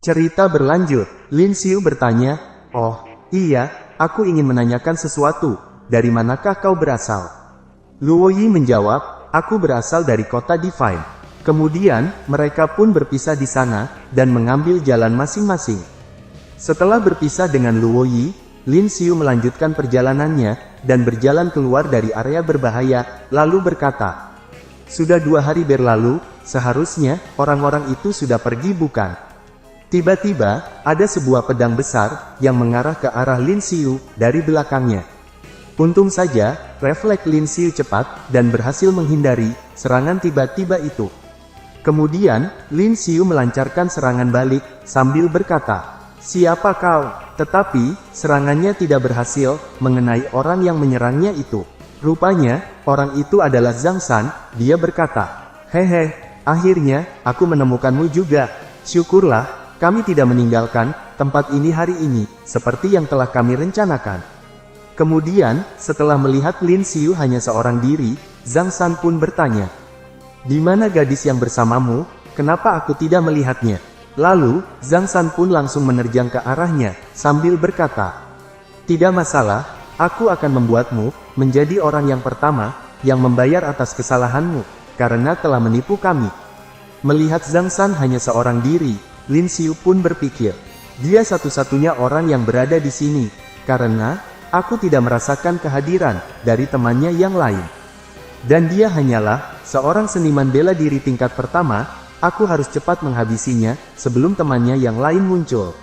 Cerita berlanjut, Lin Xiu bertanya, "Oh, iya, aku ingin menanyakan sesuatu, dari manakah kau berasal?" Luo Yi menjawab, "Aku berasal dari kota Divine." Kemudian, mereka pun berpisah di sana, dan mengambil jalan masing-masing. Setelah berpisah dengan Luo Yi, Lin Xiu melanjutkan perjalanannya, dan berjalan keluar dari area berbahaya, lalu berkata, "Sudah 2 hari berlalu, seharusnya orang-orang itu sudah pergi bukan?" Tiba-tiba, ada sebuah pedang besar, yang mengarah ke arah Lin Xiu, dari belakangnya. Untung saja, refleks Lin Xiu cepat, dan berhasil menghindari serangan tiba-tiba itu. Kemudian, Lin Xiu melancarkan serangan balik, sambil berkata, "Siapa kau?" Tetapi, serangannya tidak berhasil, mengenai orang yang menyerangnya itu. Rupanya, orang itu adalah Zhang San. Dia berkata, "Hehe, akhirnya, aku menemukanmu juga. Syukurlah, kami tidak meninggalkan tempat ini hari ini, seperti yang telah kami rencanakan." Kemudian, setelah melihat Lin Xiu hanya seorang diri, Zhang San pun bertanya, "Di mana gadis yang bersamamu? Kenapa aku tidak melihatnya?" Lalu, Zhang San pun langsung menerjang ke arahnya, sambil berkata, "Tidak masalah, aku akan membuatmu menjadi orang yang pertama, yang membayar atas kesalahanmu, karena telah menipu kami." Melihat Zhang San hanya seorang diri, Lin Xiu pun berpikir, dia satu-satunya orang yang berada di sini, karena aku tidak merasakan kehadiran dari temannya yang lain. Dan dia hanyalah seorang seniman bela diri tingkat pertama. Aku harus cepat menghabisinya, sebelum temannya yang lain muncul.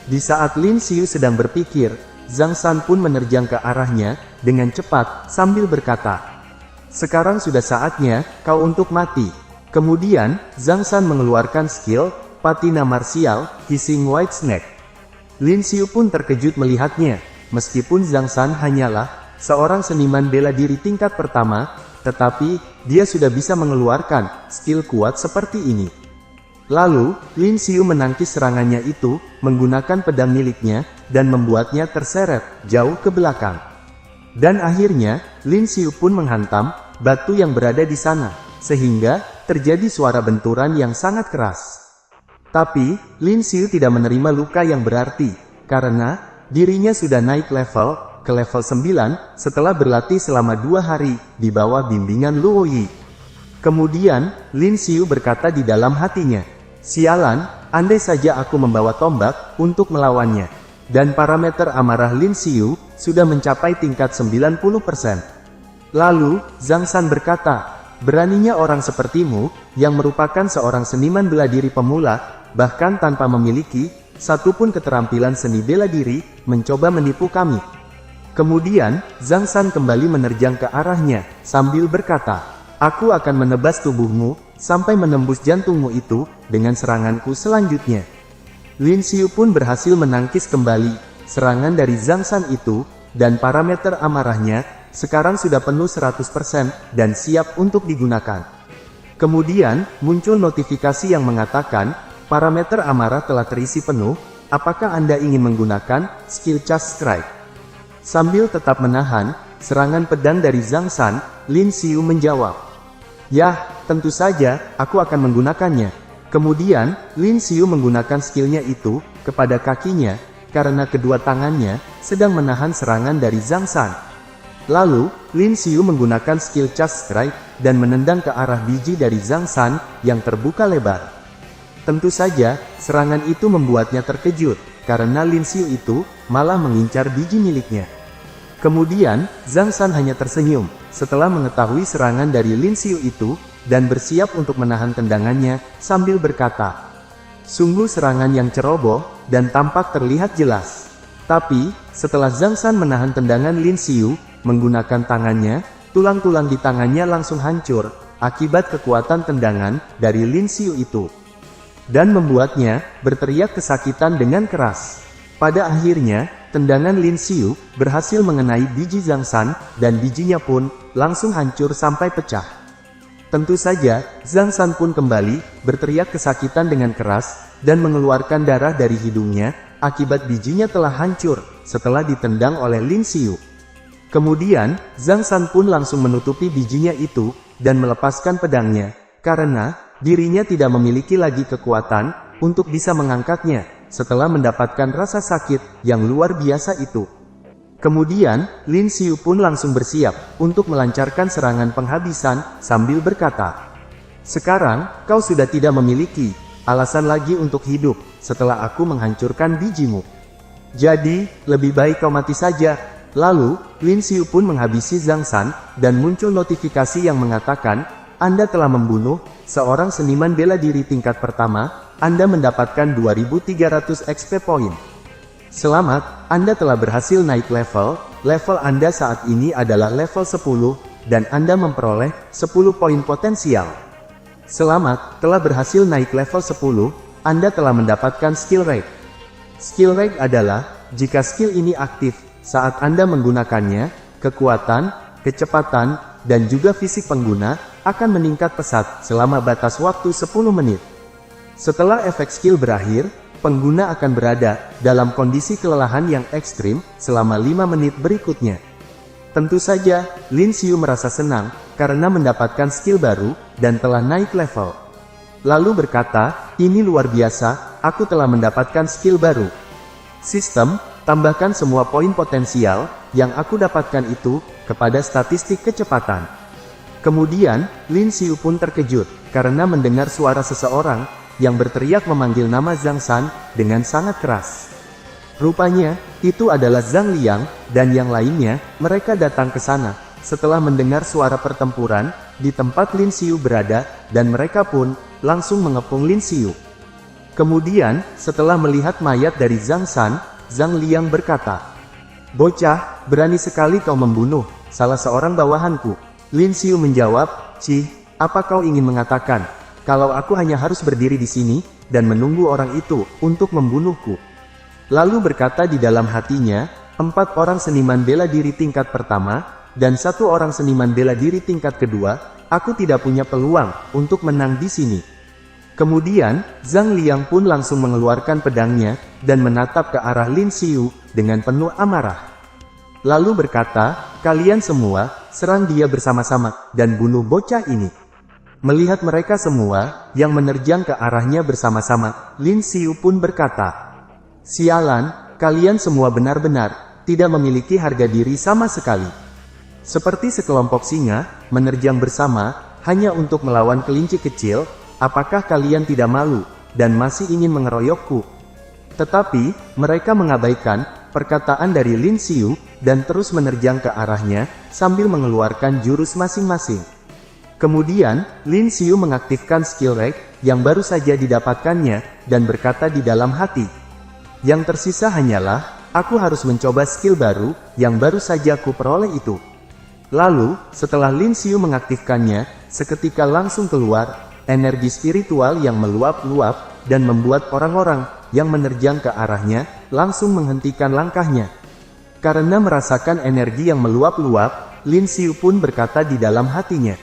Di saat Lin Xiu sedang berpikir, Zhang San pun menerjang ke arahnya, dengan cepat, sambil berkata, "Sekarang sudah saatnya, kau untuk mati." Kemudian, Zhang San mengeluarkan skill, patina marsial, Hissing White Snake. Lin Xiu pun terkejut melihatnya, meskipun Zhang San hanyalah seorang seniman bela diri tingkat pertama, tetapi, dia sudah bisa mengeluarkan skill kuat seperti ini. Lalu, Lin Xiu menangkis serangannya itu, menggunakan pedang miliknya, dan membuatnya terseret jauh ke belakang. Dan akhirnya, Lin Xiu pun menghantam batu yang berada di sana, sehingga terjadi suara benturan yang sangat keras. Tapi, Lin Xiu tidak menerima luka yang berarti, karena dirinya sudah naik level ke level 9, setelah berlatih selama 2 hari, di bawah bimbingan Luo Yi. Kemudian, Lin Xiu berkata di dalam hatinya, "Sialan, andai saja aku membawa tombak, untuk melawannya." Dan parameter amarah Lin Xiu, sudah mencapai tingkat 90%. Lalu, Zhang San berkata, "Beraninya orang sepertimu, yang merupakan seorang seniman bela diri pemula, bahkan tanpa memiliki satupun keterampilan seni bela diri, mencoba menipu kami." Kemudian, Zhang San kembali menerjang ke arahnya, sambil berkata, "Aku akan menebas tubuhmu, sampai menembus jantungmu itu, dengan seranganku selanjutnya." Lin Xiu pun berhasil menangkis kembali serangan dari Zhang San itu, dan parameter amarahnya, sekarang sudah penuh 100%, dan siap untuk digunakan. Kemudian, muncul notifikasi yang mengatakan, parameter amarah telah terisi penuh, apakah Anda ingin menggunakan skill Charge Strike? Sambil tetap menahan serangan pedang dari Zhang San, Lin Xiu menjawab, "Yah, tentu saja, aku akan menggunakannya." Kemudian, Lin Xiu menggunakan skillnya itu, kepada kakinya, karena kedua tangannya sedang menahan serangan dari Zhang San. Lalu, Lin Xiu menggunakan skill Charge Strike, dan menendang ke arah biji dari Zhang San, yang terbuka lebar. Tentu saja, serangan itu membuatnya terkejut, karena Lin Xiu itu malah mengincar biji miliknya. Kemudian, Zhang San hanya tersenyum, setelah mengetahui serangan dari Lin Xiu itu, dan bersiap untuk menahan tendangannya, sambil berkata, "Sungguh serangan yang ceroboh, dan tampak terlihat jelas." Tapi, setelah Zhang San menahan tendangan Lin Xiu, menggunakan tangannya, tulang-tulang di tangannya langsung hancur, akibat kekuatan tendangan dari Lin Xiu itu. Dan membuatnya berteriak kesakitan dengan keras. Pada akhirnya, tendangan Lin Xiu berhasil mengenai biji Zhang San, dan bijinya pun langsung hancur sampai pecah. Tentu saja, Zhang San pun kembali berteriak kesakitan dengan keras, dan mengeluarkan darah dari hidungnya, akibat bijinya telah hancur setelah ditendang oleh Lin Xiu. Kemudian, Zhang San pun langsung menutupi bijinya itu, dan melepaskan pedangnya, karena dirinya tidak memiliki lagi kekuatan untuk bisa mengangkatnya, setelah mendapatkan rasa sakit yang luar biasa itu. Kemudian, Lin Xiu pun langsung bersiap untuk melancarkan serangan penghabisan sambil berkata, "Sekarang, kau sudah tidak memiliki alasan lagi untuk hidup setelah aku menghancurkan bijimu. Jadi, lebih baik kau mati saja." Lalu, Lin Xiu pun menghabisi Zhang San, dan muncul notifikasi yang mengatakan, "Anda telah membunuh seorang seniman bela diri tingkat pertama, Anda mendapatkan 2300 XP point. Selamat, Anda telah berhasil naik level Anda saat ini adalah level 10, dan Anda memperoleh 10 poin potensial. Selamat, telah berhasil naik level 10, Anda telah mendapatkan skill rate. Skill rate adalah, jika skill ini aktif, saat Anda menggunakannya, kekuatan, kecepatan, dan juga fisik pengguna, akan meningkat pesat selama batas waktu 10 menit. Setelah efek skill berakhir, pengguna akan berada dalam kondisi kelelahan yang ekstrim selama 5 menit berikutnya. Tentu saja, Lin Xiu merasa senang karena mendapatkan skill baru dan telah naik level. Lalu berkata, "Ini luar biasa, aku telah mendapatkan skill baru. Sistem, tambahkan semua poin potensial yang aku dapatkan itu kepada statistik kecepatan." Kemudian, Lin Xiu pun terkejut karena mendengar suara seseorang yang berteriak memanggil nama Zhang San dengan sangat keras. Rupanya, itu adalah Zhang Liang, dan yang lainnya, mereka datang ke sana setelah mendengar suara pertempuran di tempat Lin Xiu berada, dan mereka pun langsung mengepung Lin Xiu. Kemudian, setelah melihat mayat dari Zhang San, Zhang Liang berkata, "Bocah, berani sekali kau membunuh salah seorang bawahanku." Lin Xiu menjawab, "Cih, apa kau ingin mengatakan kalau aku hanya harus berdiri di sini dan menunggu orang itu untuk membunuhku?" Lalu berkata di dalam hatinya, 4 orang seniman bela diri tingkat pertama, dan 1 orang seniman bela diri tingkat kedua, aku tidak punya peluang untuk menang di sini. Kemudian, Zhang Liang pun langsung mengeluarkan pedangnya, dan menatap ke arah Lin Xiu dengan penuh amarah. Lalu berkata, "Kalian semua, serang dia bersama-sama, dan bunuh bocah ini." Melihat mereka semua yang menerjang ke arahnya bersama-sama, Lin Xiu pun berkata, "Sialan, kalian semua benar-benar tidak memiliki harga diri sama sekali. Seperti sekelompok singa menerjang bersama hanya untuk melawan kelinci kecil. Apakah kalian tidak malu dan masih ingin mengeroyokku?" Tetapi mereka mengabaikan perkataan dari Lin Xiu dan terus menerjang ke arahnya sambil mengeluarkan jurus masing-masing. Kemudian, Lin Xiu mengaktifkan skill rate yang baru saja didapatkannya, dan berkata di dalam hati, "Yang tersisa hanyalah, aku harus mencoba skill baru, yang baru saja ku peroleh itu." Lalu, setelah Lin Xiu mengaktifkannya, seketika langsung keluar energi spiritual yang meluap-luap, dan membuat orang-orang yang menerjang ke arahnya, langsung menghentikan langkahnya. Karena merasakan energi yang meluap-luap, Lin Xiu pun berkata di dalam hatinya,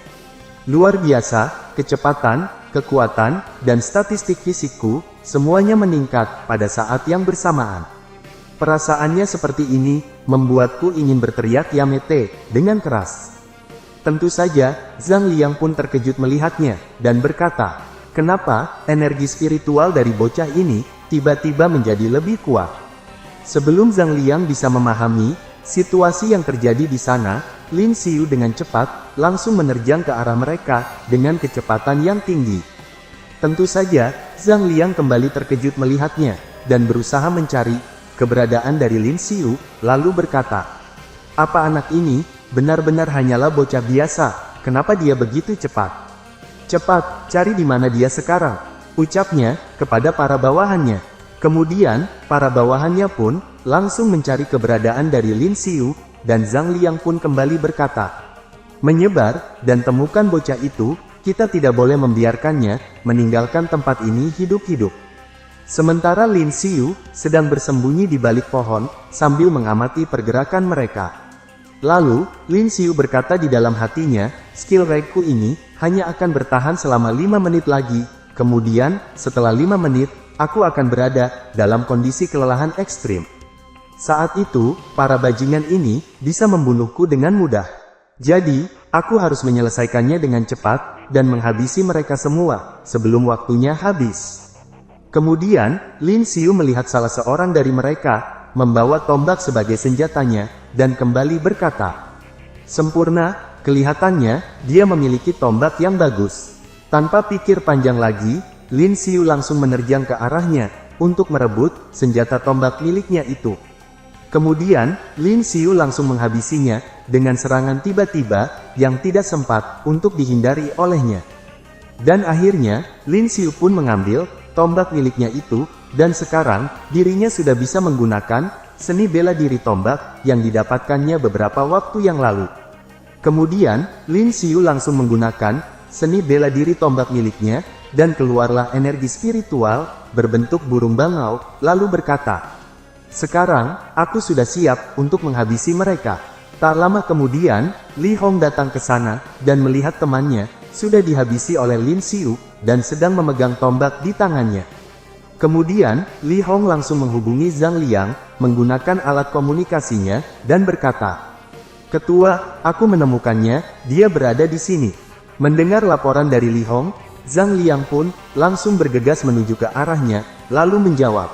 "Luar biasa, kecepatan, kekuatan, dan statistik fisikku, semuanya meningkat pada saat yang bersamaan." Perasaannya seperti ini, membuatku ingin berteriak Yamete dengan keras. Tentu saja, Zhang Liang pun terkejut melihatnya, dan berkata, "Kenapa energi spiritual dari bocah ini tiba-tiba menjadi lebih kuat?" Sebelum Zhang Liang bisa memahami situasi yang terjadi di sana, Lin Xiu dengan cepat langsung menerjang ke arah mereka dengan kecepatan yang tinggi. Tentu saja, Zhang Liang kembali terkejut melihatnya, dan berusaha mencari keberadaan dari Lin Xiu, lalu berkata, "Apa anak ini benar-benar hanyalah bocah biasa? Kenapa dia begitu cepat? Cepat, cari di mana dia sekarang," ucapnya kepada para bawahannya. Kemudian, para bawahannya pun langsung mencari keberadaan dari Lin Xiu, dan Zhang Liang pun kembali berkata, "Menyebar, dan temukan bocah itu, kita tidak boleh membiarkannya meninggalkan tempat ini hidup-hidup." Sementara Lin Xiu sedang bersembunyi di balik pohon, sambil mengamati pergerakan mereka. Lalu, Lin Xiu berkata di dalam hatinya, "Skill rate-ku ini hanya akan bertahan selama 5 menit lagi, kemudian, setelah 5 menit, aku akan berada dalam kondisi kelelahan ekstrim. Saat itu, para bajingan ini bisa membunuhku dengan mudah. Jadi, aku harus menyelesaikannya dengan cepat, dan menghabisi mereka semua sebelum waktunya habis." Kemudian, Lin Xiu melihat salah seorang dari mereka, membawa tombak sebagai senjatanya, dan kembali berkata, "Sempurna, kelihatannya, dia memiliki tombak yang bagus." Tanpa pikir panjang lagi, Lin Xiu langsung menerjang ke arahnya, untuk merebut senjata tombak miliknya itu. Kemudian, Lin Xiu langsung menghabisinya, dengan serangan tiba-tiba, yang tidak sempat, untuk dihindari olehnya. Dan akhirnya, Lin Xiu pun mengambil tombak miliknya itu, dan sekarang, dirinya sudah bisa menggunakan seni bela diri tombak yang didapatkannya beberapa waktu yang lalu. Kemudian, Lin Xiu langsung menggunakan seni bela diri tombak miliknya, dan keluarlah energi spiritual berbentuk burung bangau, lalu berkata, "Sekarang, aku sudah siap untuk menghabisi mereka." Tak lama kemudian, Li Hong datang ke sana, dan melihat temannya sudah dihabisi oleh Lin Xiu, dan sedang memegang tombak di tangannya. Kemudian, Li Hong langsung menghubungi Zhang Liang, menggunakan alat komunikasinya, dan berkata, "Ketua, aku menemukannya, dia berada di sini." Mendengar laporan dari Li Hong, Zhang Liang pun langsung bergegas menuju ke arahnya, lalu menjawab,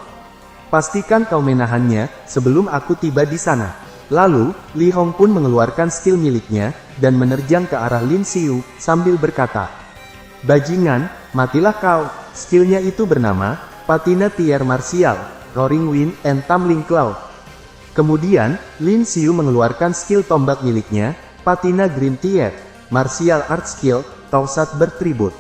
"Pastikan kau menahannya, sebelum aku tiba di sana." Lalu, Li Hong pun mengeluarkan skill miliknya, dan menerjang ke arah Lin Xiu, sambil berkata, "Bajingan, matilah kau." Skillnya itu bernama, Patina Tier Martial, Roaring Wind and Tumbling Cloud. Kemudian, Lin Xiu mengeluarkan skill tombak miliknya, Patina Green Tier, Martial Art Skill, Tausat Bertribut.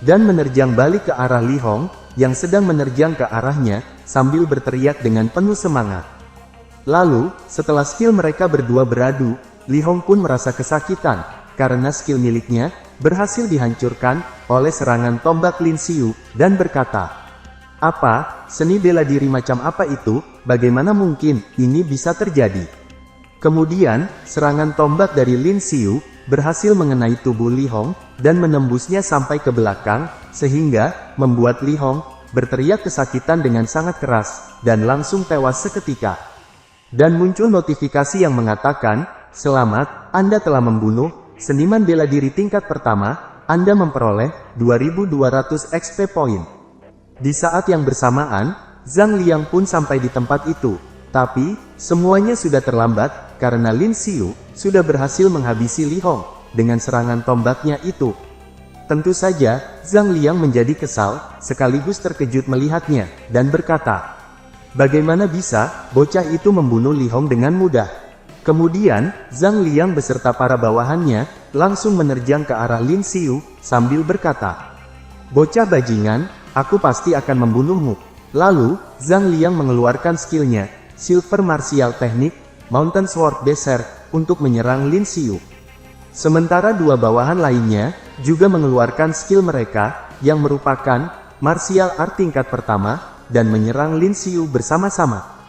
Dan menerjang balik ke arah Li Hong, yang sedang menerjang ke arahnya, sambil berteriak dengan penuh semangat. Lalu, setelah skill mereka berdua beradu, Li Hong pun merasa kesakitan, karena skill miliknya berhasil dihancurkan oleh serangan tombak Lin Xiu, dan berkata, "Apa, seni bela diri macam apa itu? Bagaimana mungkin ini bisa terjadi?" Kemudian, serangan tombak dari Lin Xiu berhasil mengenai tubuh Li Hong, dan menembusnya sampai ke belakang, sehingga membuat Li Hong berteriak kesakitan dengan sangat keras, dan langsung tewas seketika. Dan muncul notifikasi yang mengatakan, "Selamat, Anda telah membunuh seniman bela diri tingkat pertama, Anda memperoleh 2200 XP point." Di saat yang bersamaan, Zhang Liang pun sampai di tempat itu. Tapi, semuanya sudah terlambat, karena Lin Xiu sudah berhasil menghabisi Li Hong dengan serangan tombaknya itu. Tentu saja, Zhang Liang menjadi kesal, sekaligus terkejut melihatnya, dan berkata, "Bagaimana bisa bocah itu membunuh Li Hong dengan mudah?" Kemudian, Zhang Liang beserta para bawahannya langsung menerjang ke arah Lin Xiu, sambil berkata, "Bocah bajingan, aku pasti akan membunuhmu." Lalu, Zhang Liang mengeluarkan skillnya, Silver Martial Technique, Mountain Sword Berserk, untuk menyerang Lin Xiu. Sementara dua bawahan lainnya juga mengeluarkan skill mereka, yang merupakan Martial Art tingkat pertama, dan menyerang Lin Xiu bersama-sama.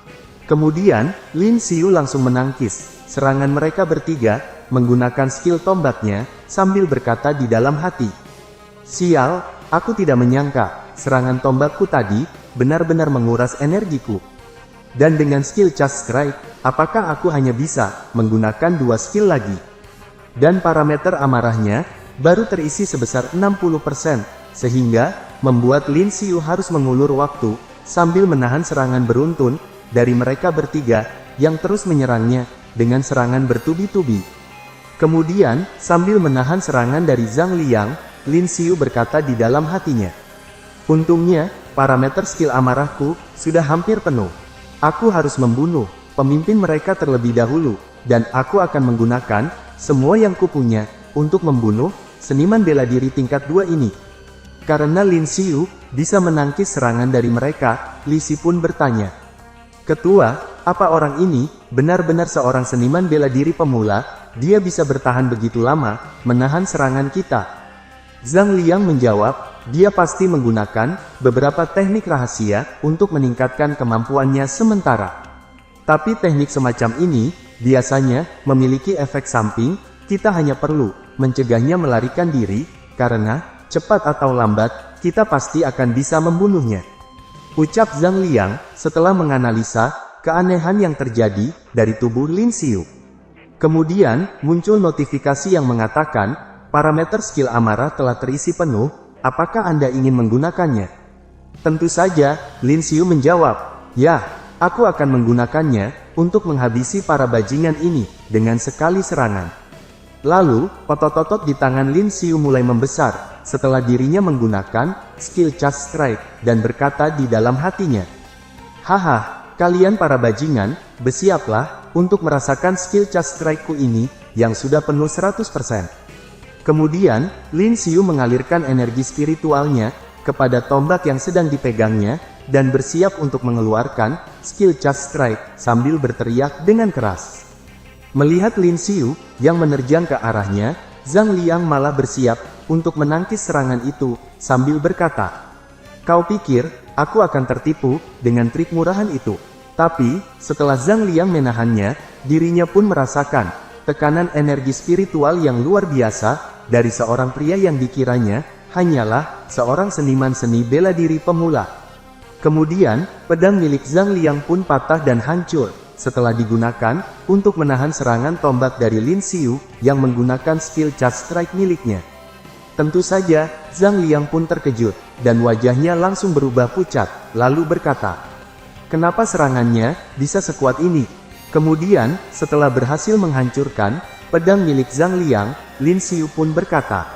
Kemudian, Lin Xiu langsung menangkis serangan mereka bertiga, menggunakan skill tombaknya, sambil berkata di dalam hati, "Sial, aku tidak menyangka, serangan tombakku tadi, benar-benar menguras energiku. Dan dengan skill Charge Strike, apakah aku hanya bisa menggunakan dua skill lagi?" Dan parameter amarahnya, baru terisi sebesar 60%, sehingga, membuat Lin Xiu harus mengulur waktu, sambil menahan serangan beruntun dari mereka bertiga yang terus menyerangnya dengan serangan bertubi-tubi. Kemudian, sambil menahan serangan dari Zhang Liang, Lin Xiu berkata di dalam hatinya, "Untungnya, parameter skill amarahku sudah hampir penuh. Aku harus membunuh pemimpin mereka terlebih dahulu, dan aku akan menggunakan semua yang kupunya untuk membunuh seniman bela diri tingkat 2 ini." Karena Lin Xiu bisa menangkis serangan dari mereka, Li Si pun bertanya, "Ketua, apa orang ini benar-benar seorang seniman bela diri pemula? Dia bisa bertahan begitu lama, menahan serangan kita?" Zhang Liang menjawab, "Dia pasti menggunakan beberapa teknik rahasia untuk meningkatkan kemampuannya sementara. Tapi teknik semacam ini biasanya memiliki efek samping. Kita hanya perlu mencegahnya melarikan diri, karena cepat atau lambat, kita pasti akan bisa membunuhnya." Ucap Zhang Liang, setelah menganalisa keanehan yang terjadi dari tubuh Lin Xiu. Kemudian, muncul notifikasi yang mengatakan, parameter skill amarah telah terisi penuh, apakah Anda ingin menggunakannya? Tentu saja, Lin Xiu menjawab, "Ya, aku akan menggunakannya untuk menghabisi para bajingan ini dengan sekali serangan." Lalu, otot-otot di tangan Lin Xiu mulai membesar, setelah dirinya menggunakan skill Charge Strike, dan berkata di dalam hatinya, "Haha, kalian para bajingan, bersiaplah untuk merasakan skill Charge Strike-ku ini, yang sudah penuh 100%. Kemudian, Lin Xiu mengalirkan energi spiritualnya kepada tombak yang sedang dipegangnya, dan bersiap untuk mengeluarkan skill Charge Strike, sambil berteriak dengan keras. Melihat Lin Xiu yang menerjang ke arahnya, Zhang Liang malah bersiap untuk menangkis serangan itu, sambil berkata, "Kau pikir aku akan tertipu dengan trik murahan itu?" Tapi, setelah Zhang Liang menahannya, dirinya pun merasakan tekanan energi spiritual yang luar biasa dari seorang pria yang dikiranya hanyalah seorang seniman seni bela diri pemula. Kemudian, pedang milik Zhang Liang pun patah dan hancur setelah digunakan untuk menahan serangan tombak dari Lin Xiu yang menggunakan skill Charge Strike miliknya. Tentu saja, Zhang Liang pun terkejut, dan wajahnya langsung berubah pucat, lalu berkata, "Kenapa serangannya bisa sekuat ini?" Kemudian, setelah berhasil menghancurkan pedang milik Zhang Liang, Lin Xiu pun berkata,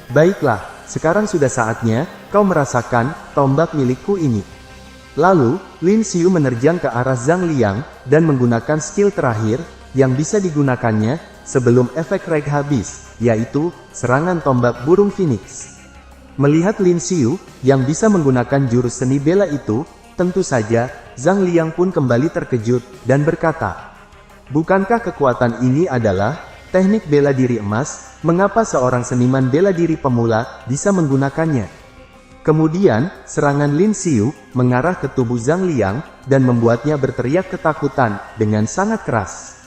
"Baiklah, sekarang sudah saatnya kau merasakan tombak milikku ini." Lalu, Lin Xiu menerjang ke arah Zhang Liang, dan menggunakan skill terakhir, yang bisa digunakannya, sebelum efek reg habis, yaitu, serangan tombak burung phoenix. Melihat Lin Xiu, yang bisa menggunakan jurus seni bela itu, tentu saja, Zhang Liang pun kembali terkejut, dan berkata, "Bukankah kekuatan ini adalah teknik bela diri emas? Mengapa seorang seniman bela diri pemula bisa menggunakannya?" Kemudian, serangan Lin Xiu mengarah ke tubuh Zhang Liang, dan membuatnya berteriak ketakutan dengan sangat keras.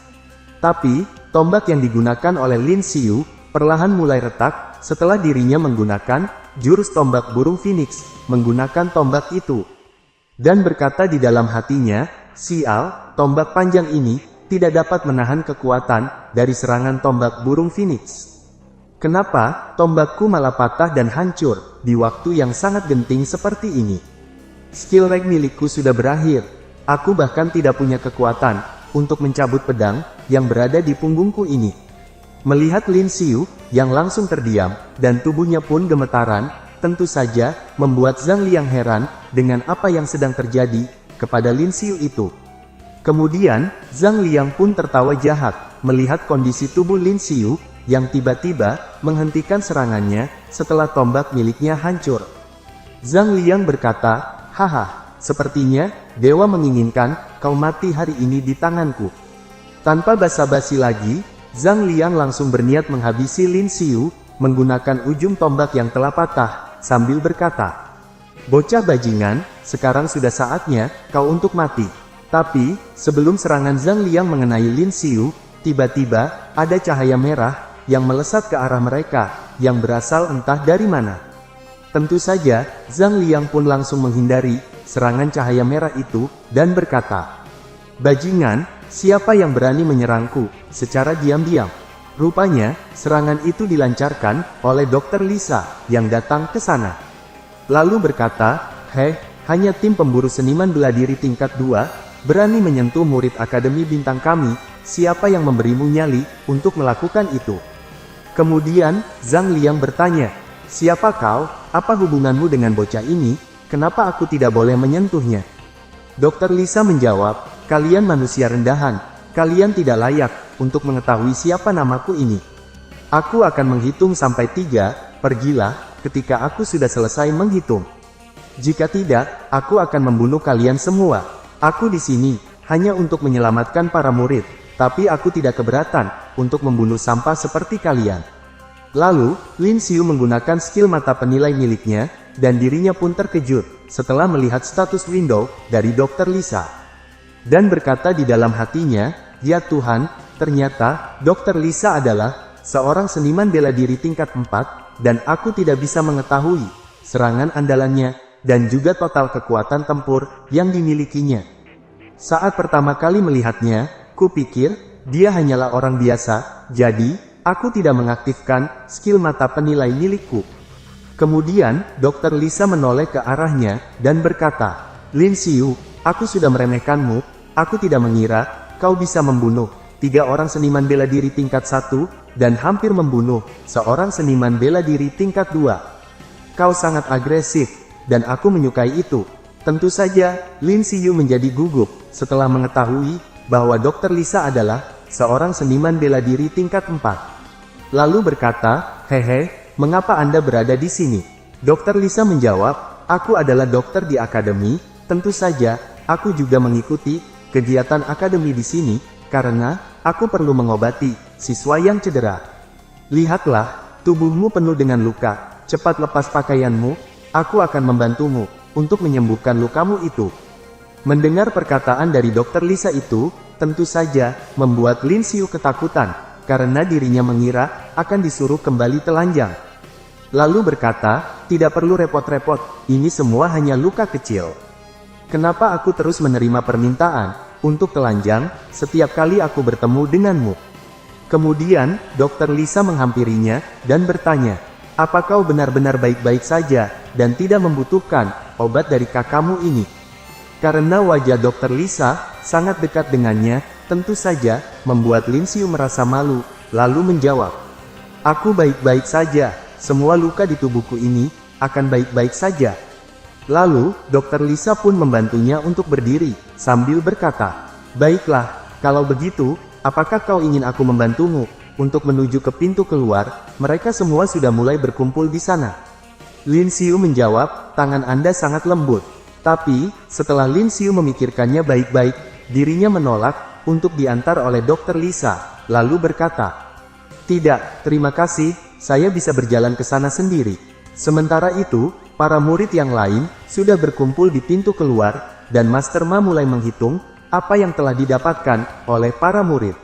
Tapi, tombak yang digunakan oleh Lin Xiu perlahan mulai retak setelah dirinya menggunakan jurus tombak burung phoenix, menggunakan tombak itu. Dan berkata di dalam hatinya, "Sial, tombak panjang ini tidak dapat menahan kekuatan dari serangan tombak burung phoenix. Kenapa tombakku malah patah dan hancur di waktu yang sangat genting seperti ini? Skill reg milikku sudah berakhir. Aku bahkan tidak punya kekuatan untuk mencabut pedang yang berada di punggungku ini." Melihat Lin Xiu yang langsung terdiam, dan tubuhnya pun gemetaran, tentu saja membuat Zhang Liang heran dengan apa yang sedang terjadi kepada Lin Xiu itu. Kemudian, Zhang Liang pun tertawa jahat melihat kondisi tubuh Lin Xiu yang tiba-tiba menghentikan serangannya setelah tombak miliknya hancur. Zhang Liang berkata, "Haha, sepertinya dewa menginginkan kau mati hari ini di tanganku." Tanpa basa-basi lagi, Zhang Liang langsung berniat menghabisi Lin Xiu menggunakan ujung tombak yang telah patah, sambil berkata, "Bocah bajingan, sekarang sudah saatnya kau untuk mati." Tapi, sebelum serangan Zhang Liang mengenai Lin Xiu, tiba-tiba ada cahaya merah yang melesat ke arah mereka, yang berasal entah dari mana. Tentu saja, Zhang Liang pun langsung menghindari serangan cahaya merah itu, dan berkata, "Bajingan, siapa yang berani menyerangku secara diam-diam?" Rupanya, serangan itu dilancarkan oleh Dr. Lisa yang datang ke sana. Lalu berkata, "Heh, hanya tim pemburu seniman bela diri tingkat 2 berani menyentuh murid Akademi Bintang kami. Siapa yang memberimu nyali untuk melakukan itu?" Kemudian, Zhang Liang bertanya, "Siapa kau? Apa hubunganmu dengan bocah ini? Kenapa aku tidak boleh menyentuhnya?" Dr. Lisa menjawab, "Kalian manusia rendahan. Kalian tidak layak untuk mengetahui siapa namaku ini. Aku akan menghitung sampai 3, pergilah ketika aku sudah selesai menghitung. Jika tidak, aku akan membunuh kalian semua. Aku di sini hanya untuk menyelamatkan para murid, tapi aku tidak keberatan untuk membunuh sampah seperti kalian." Lalu, Lin Xiu menggunakan skill mata penilai miliknya, dan dirinya pun terkejut setelah melihat status window dari Dr. Lisa. Dan berkata di dalam hatinya, "Ya Tuhan, ternyata Dr. Lisa adalah seorang seniman bela diri tingkat 4, dan aku tidak bisa mengetahui serangan andalannya, dan juga total kekuatan tempur yang dimilikinya. Saat pertama kali melihatnya, kupikir dia hanyalah orang biasa, jadi aku tidak mengaktifkan skill mata penilai milikku. Kemudian, Dokter Lisa menoleh ke arahnya, dan berkata, Lin Xiu, aku sudah meremehkanmu, aku tidak mengira, kau bisa membunuh 3 orang seniman bela diri tingkat 1, dan hampir membunuh seorang seniman bela diri tingkat 2. Kau sangat agresif, dan aku menyukai itu. Tentu saja, Lin Xiu menjadi gugup, setelah mengetahui, bahwa Dokter Lisa adalah seorang seniman bela diri tingkat 4. Lalu berkata, hehe, mengapa Anda berada di sini? Dokter Lisa menjawab, aku adalah dokter di akademi, tentu saja, aku juga mengikuti kegiatan akademi di sini, karena aku perlu mengobati siswa yang cedera. Lihatlah, tubuhmu penuh dengan luka, cepat lepas pakaianmu, aku akan membantumu untuk menyembuhkan lukamu itu. Mendengar perkataan dari Dokter Lisa itu, tentu saja, membuat Lin Xiu ketakutan, karena dirinya mengira, akan disuruh kembali telanjang. Lalu berkata, tidak perlu repot-repot, ini semua hanya luka kecil. Kenapa aku terus menerima permintaan, untuk telanjang, setiap kali aku bertemu denganmu? Kemudian, Dokter Lisa menghampirinya, dan bertanya, apa kau benar-benar baik-baik saja, dan tidak membutuhkan obat dari kakakmu ini? Karena wajah Dokter Lisa sangat dekat dengannya, tentu saja membuat Lin Xiu merasa malu, lalu menjawab, aku baik-baik saja, semua luka di tubuhku ini akan baik-baik saja. Lalu, Dokter Lisa pun membantunya untuk berdiri, sambil berkata, baiklah, kalau begitu, apakah kau ingin aku membantumu untuk menuju ke pintu keluar? Mereka semua sudah mulai berkumpul di sana. Lin Xiu menjawab, tangan Anda sangat lembut. Tapi, setelah Lin Xiu memikirkannya baik-baik, dirinya menolak untuk diantar oleh Dokter Lisa, lalu berkata, tidak, terima kasih, saya bisa berjalan ke sana sendiri. Sementara itu, para murid yang lain sudah berkumpul di pintu keluar, dan Master Ma mulai menghitung apa yang telah didapatkan oleh para murid.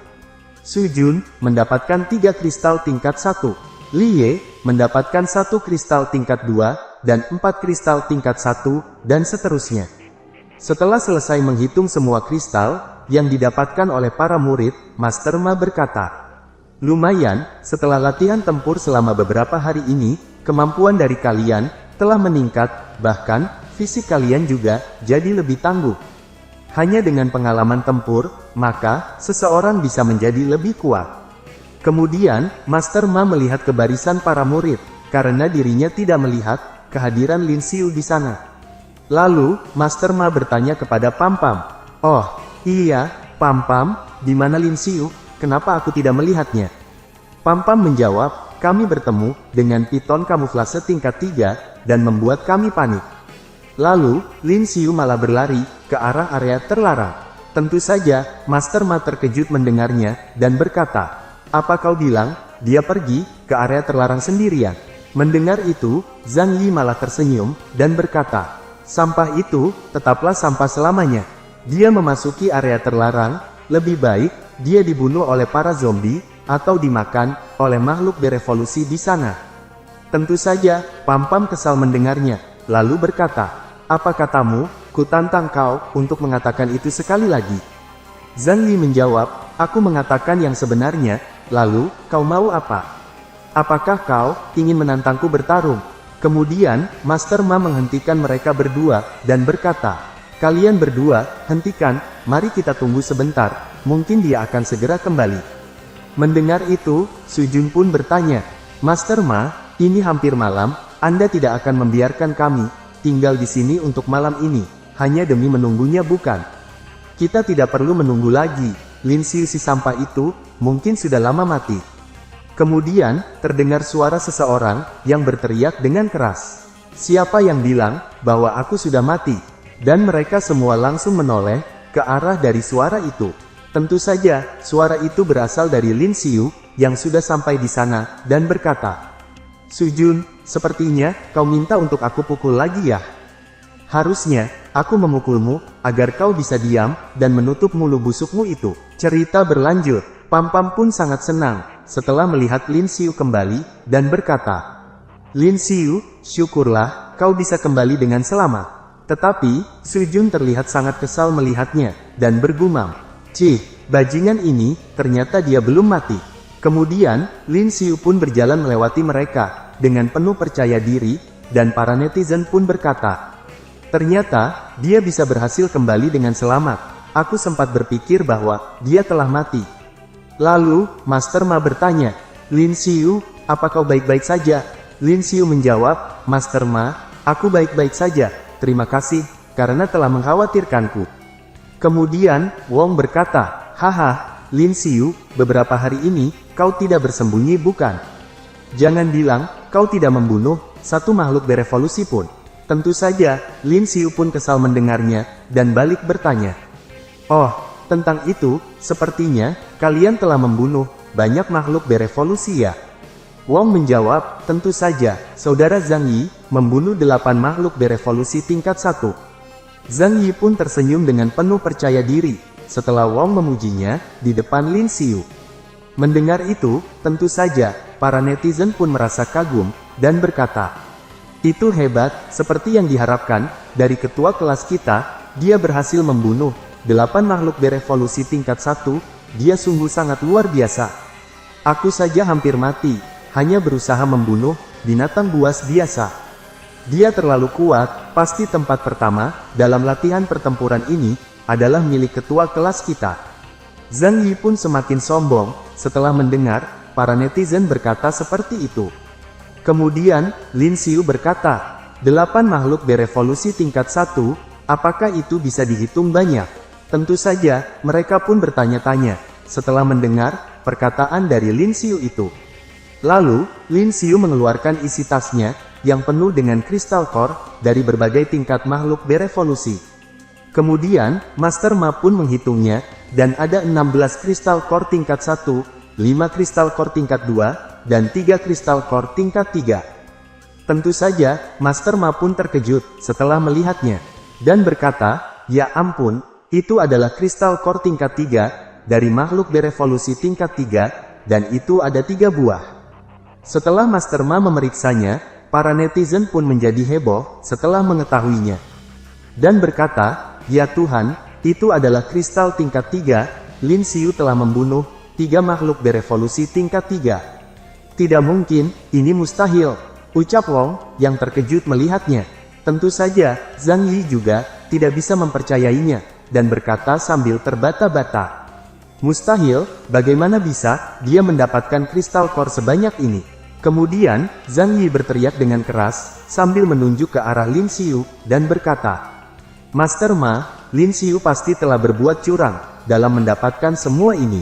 Su Jun mendapatkan 3 kristal tingkat 1, Li Ye mendapatkan 1 kristal tingkat 2, dan 4 kristal tingkat 1, dan seterusnya. Setelah selesai menghitung semua kristal yang didapatkan oleh para murid, Master Ma berkata, lumayan, setelah latihan tempur selama beberapa hari ini, kemampuan dari kalian telah meningkat, bahkan fisik kalian juga jadi lebih tangguh. Hanya dengan pengalaman tempur, maka seseorang bisa menjadi lebih kuat. Kemudian, Master Ma melihat ke barisan para murid, karena dirinya tidak melihat kehadiran Lin Xiu di sana. Lalu, Master Ma bertanya kepada Pam Pam, oh, iya, Pam Pam, di mana Lin Xiu? Kenapa aku tidak melihatnya? Pam Pam menjawab, kami bertemu dengan piton kamuflase tingkat 3, dan membuat kami panik. Lalu, Lin Xiu malah berlari ke arah area terlarang. Tentu saja, Master Ma terkejut mendengarnya, dan berkata, apa kau bilang, dia pergi ke area terlarang sendirian? Mendengar itu, Zhang Yi malah tersenyum, dan berkata, sampah itu tetaplah sampah selamanya. Dia memasuki area terlarang, lebih baik dia dibunuh oleh para zombie, atau dimakan oleh makhluk berevolusi di sana. Tentu saja, Pam Pam kesal mendengarnya, lalu berkata, apa katamu, ku tantang kau untuk mengatakan itu sekali lagi. Zhang Yi menjawab, aku mengatakan yang sebenarnya, lalu, kau mau apa? Apakah kau ingin menantangku bertarung? Kemudian, Master Ma menghentikan mereka berdua, dan berkata, kalian berdua, hentikan, mari kita tunggu sebentar, mungkin dia akan segera kembali. Mendengar itu, Su Jun pun bertanya, Master Ma, ini hampir malam, Anda tidak akan membiarkan kami tinggal di sini untuk malam ini, hanya demi menunggunya bukan? Kita tidak perlu menunggu lagi, Lin Xiu si sampah itu, mungkin sudah lama mati. Kemudian, terdengar suara seseorang yang berteriak dengan keras. Siapa yang bilang bahwa aku sudah mati? Dan mereka semua langsung menoleh ke arah dari suara itu. Tentu saja, suara itu berasal dari Lin Xiu yang sudah sampai di sana dan berkata, Su Jun, sepertinya kau minta untuk aku pukul lagi ya? Harusnya aku memukulmu agar kau bisa diam dan menutup mulut busukmu itu. Cerita berlanjut. Pam Pam pun sangat senang setelah melihat Lin Xiu kembali, dan berkata, Lin Xiu, syukurlah, kau bisa kembali dengan selamat. Tetapi, Su Jun terlihat sangat kesal melihatnya, dan bergumam, Cih, bajingan ini, ternyata dia belum mati. Kemudian, Lin Xiu pun berjalan melewati mereka, dengan penuh percaya diri, dan para netizen pun berkata, ternyata, dia bisa berhasil kembali dengan selamat. Aku sempat berpikir bahwa dia telah mati. Lalu, Master Ma bertanya, Lin Xiu, apa kau baik-baik saja? Lin Xiu menjawab, Master Ma, aku baik-baik saja, terima kasih, karena telah mengkhawatirkanku. Kemudian, Wong berkata, haha, Lin Xiu, beberapa hari ini, kau tidak bersembunyi bukan? Jangan bilang, kau tidak membunuh satu makhluk berevolusi pun. Tentu saja, Lin Xiu pun kesal mendengarnya, dan balik bertanya. Oh, tentang itu, sepertinya, kalian telah membunuh banyak makhluk berevolusi ya? Wong menjawab, tentu saja, saudara Zhang Yi, membunuh 8 makhluk berevolusi tingkat 1. Zhang Yi pun tersenyum dengan penuh percaya diri, setelah Wong memujinya, di depan Lin Xiu. Mendengar itu, tentu saja, para netizen pun merasa kagum, dan berkata, itu hebat, seperti yang diharapkan, dari ketua kelas kita, dia berhasil membunuh 8 makhluk berevolusi tingkat 1, dia sungguh sangat luar biasa. Aku saja hampir mati, hanya berusaha membunuh binatang buas biasa. Dia terlalu kuat, pasti tempat pertama, dalam latihan pertempuran ini, adalah milik ketua kelas kita. Zhang Yi pun semakin sombong, setelah mendengar, para netizen berkata seperti itu. Kemudian, Lin Xiu berkata, 8 makhluk berevolusi tingkat 1, apakah itu bisa dihitung banyak? Tentu saja, mereka pun bertanya-tanya, setelah mendengar perkataan dari Lin Xiu itu. Lalu, Lin Xiu mengeluarkan isi tasnya, yang penuh dengan kristal core, dari berbagai tingkat makhluk berevolusi. Kemudian, Master Ma pun menghitungnya, dan ada 16 kristal core tingkat 1, 5 kristal core tingkat 2, dan 3 kristal core tingkat 3. Tentu saja, Master Ma pun terkejut setelah melihatnya, dan berkata, ya ampun, itu adalah kristal core tingkat 3, dari makhluk berevolusi tingkat 3, dan itu ada 3 buah. Setelah Master Ma memeriksanya, para netizen pun menjadi heboh setelah mengetahuinya, dan berkata, ya Tuhan, itu adalah kristal tingkat 3, Lin Xiu telah membunuh 3 makhluk berevolusi tingkat 3. Tidak mungkin, ini mustahil, ucap Wong, yang terkejut melihatnya. Tentu saja, Zhang Yi juga tidak bisa mempercayainya, dan berkata sambil terbata-bata. Mustahil, bagaimana bisa dia mendapatkan kristal core sebanyak ini? Kemudian, Zhang Yi berteriak dengan keras, sambil menunjuk ke arah Lin Xiu, dan berkata, Master Ma, Lin Xiu pasti telah berbuat curang, dalam mendapatkan semua ini.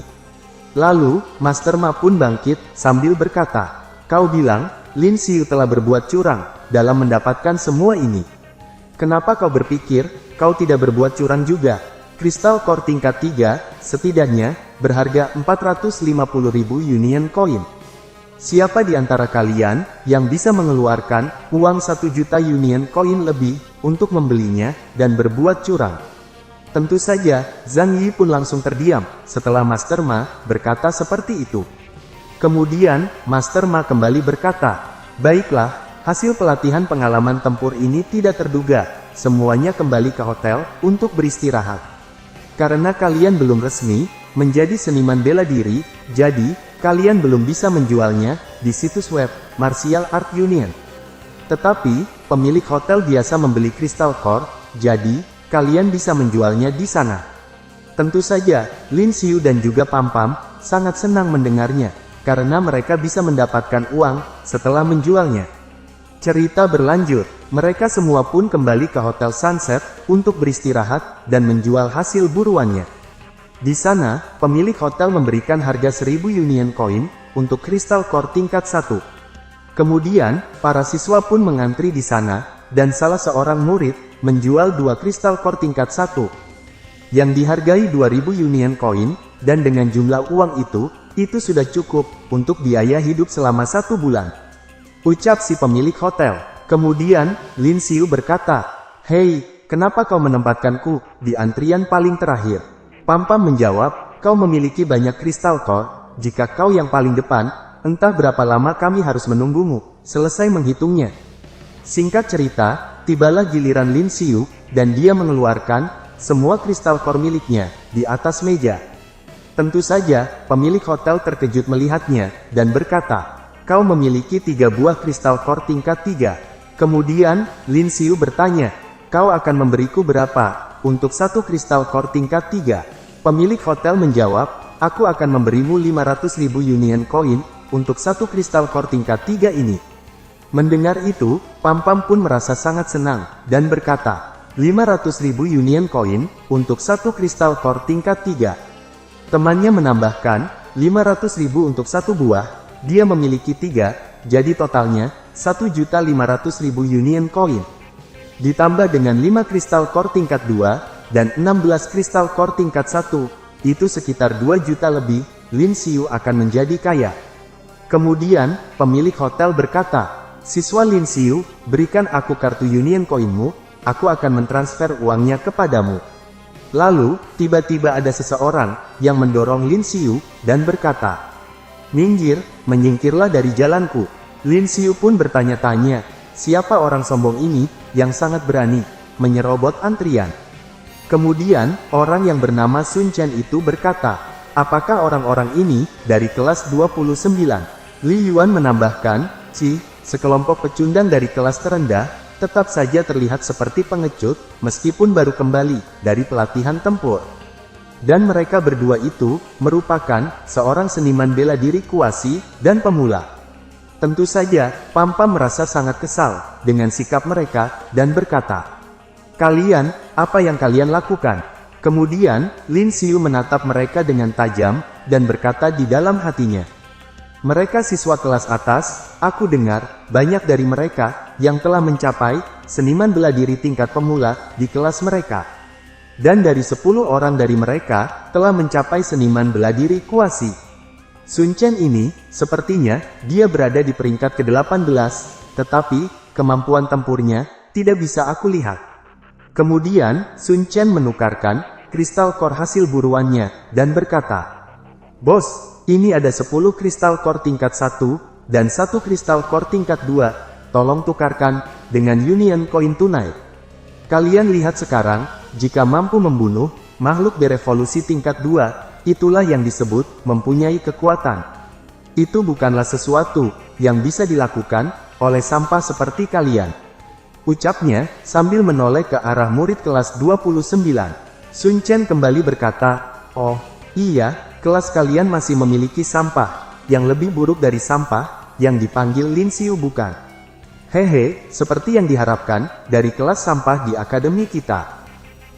Lalu, Master Ma pun bangkit, sambil berkata, kau bilang, Lin Xiu telah berbuat curang, dalam mendapatkan semua ini. Kenapa kau berpikir, kau tidak berbuat curang juga? Kristal core tingkat 3, setidaknya, berharga 450.000 Union Coin. Siapa di antara kalian, yang bisa mengeluarkan, uang 1 juta Union Coin lebih, untuk membelinya, dan berbuat curang? Tentu saja, Zhang Yi pun langsung terdiam, setelah Master Ma berkata seperti itu. Kemudian, Master Ma kembali berkata, baiklah, hasil pelatihan pengalaman tempur ini tidak terduga, semuanya kembali ke hotel, untuk beristirahat. Karena kalian belum resmi, menjadi seniman bela diri, jadi, kalian belum bisa menjualnya, di situs web, Martial Art Union. Tetapi, pemilik hotel biasa membeli kristal core, jadi, kalian bisa menjualnya di sana. Tentu saja, Lin Xiu dan juga Pam Pam sangat senang mendengarnya, karena mereka bisa mendapatkan uang setelah menjualnya. Cerita berlanjut, mereka semua pun kembali ke Hotel Sunset untuk beristirahat dan menjual hasil buruannya. Di sana, pemilik hotel memberikan harga 1000 Union Coin untuk kristal core tingkat 1. Kemudian, para siswa pun mengantri di sana, dan salah seorang murid menjual 2 kristal core tingkat 1 yang dihargai 2000 Union Coin, dan dengan jumlah uang itu sudah cukup untuk biaya hidup selama 1 bulan. Ucap si pemilik hotel. Kemudian, Lin Xiu berkata, hei, kenapa kau menempatkanku di antrian paling terakhir? Pam Pam menjawab, kau memiliki banyak kristal core, jika kau yang paling depan, entah berapa lama kami harus menunggumu, selesai menghitungnya. Singkat cerita, tibalah giliran Lin Xiu, dan dia mengeluarkan semua kristal core miliknya di atas meja. Tentu saja, pemilik hotel terkejut melihatnya, dan berkata, kau memiliki 3 buah kristal core tingkat 3. Kemudian, Lin Xiu bertanya, kau akan memberiku berapa untuk 1 kristal core tingkat 3? Pemilik hotel menjawab, aku akan memberimu 500.000 Union Coin untuk 1 kristal core tingkat 3 ini. Mendengar itu, Pam Pam pun merasa sangat senang, dan berkata, 500.000 Union Coin untuk 1 kristal core tingkat 3. Temannya menambahkan, 500.000 untuk 1 buah, dia memiliki 3, jadi totalnya, 1.500.000 Union Coin. Ditambah dengan 5 kristal core tingkat 2, dan 16 kristal core tingkat 1, itu sekitar 2 juta lebih, Lin Xiu akan menjadi kaya. Kemudian, pemilik hotel berkata, siswa Lin Xiu, berikan aku kartu Union Coinmu, aku akan mentransfer uangnya kepadamu. Lalu, tiba-tiba ada seseorang yang mendorong Lin Xiu dan berkata, minggir, menyingkirlah dari jalanku. Lin Xiu pun bertanya-tanya, siapa orang sombong ini yang sangat berani menyerobot antrian? Kemudian, orang yang bernama Sun Chen itu berkata, apakah orang-orang ini dari kelas 29? Li Yuan menambahkan, sekelompok pecundang dari kelas terendah, tetap saja terlihat seperti pengecut, meskipun baru kembali dari pelatihan tempur. Dan mereka berdua itu, merupakan seorang seniman bela diri kuasi, dan pemula. Tentu saja, Pam Pam merasa sangat kesal dengan sikap mereka, dan berkata, kalian, apa yang kalian lakukan? Kemudian, Lin Xiu menatap mereka dengan tajam, dan berkata di dalam hatinya, mereka siswa kelas atas, aku dengar, banyak dari mereka, yang telah mencapai, seniman bela diri tingkat pemula, di kelas mereka. Dan dari 10 orang dari mereka, telah mencapai seniman bela diri kuasi. Sun Chen ini, sepertinya, dia berada di peringkat ke-18, tetapi, kemampuan tempurnya, tidak bisa aku lihat. Kemudian, Sun Chen menukarkan, kristal core hasil buruannya, dan berkata, bos, ini ada 10 kristal core tingkat 1, dan 1 kristal core tingkat 2, tolong tukarkan, dengan Union Coin tunai. Kalian lihat sekarang, jika mampu membunuh, makhluk berevolusi tingkat 2, itulah yang disebut, mempunyai kekuatan. Itu bukanlah sesuatu, yang bisa dilakukan, oleh sampah seperti kalian. Ucapnya, sambil menoleh ke arah murid kelas 29. Sun Chen kembali berkata, oh, iya, kelas kalian masih memiliki sampah, yang lebih buruk dari sampah, yang dipanggil Lin Xiu bukan? Hehe, seperti yang diharapkan, dari kelas sampah di akademi kita.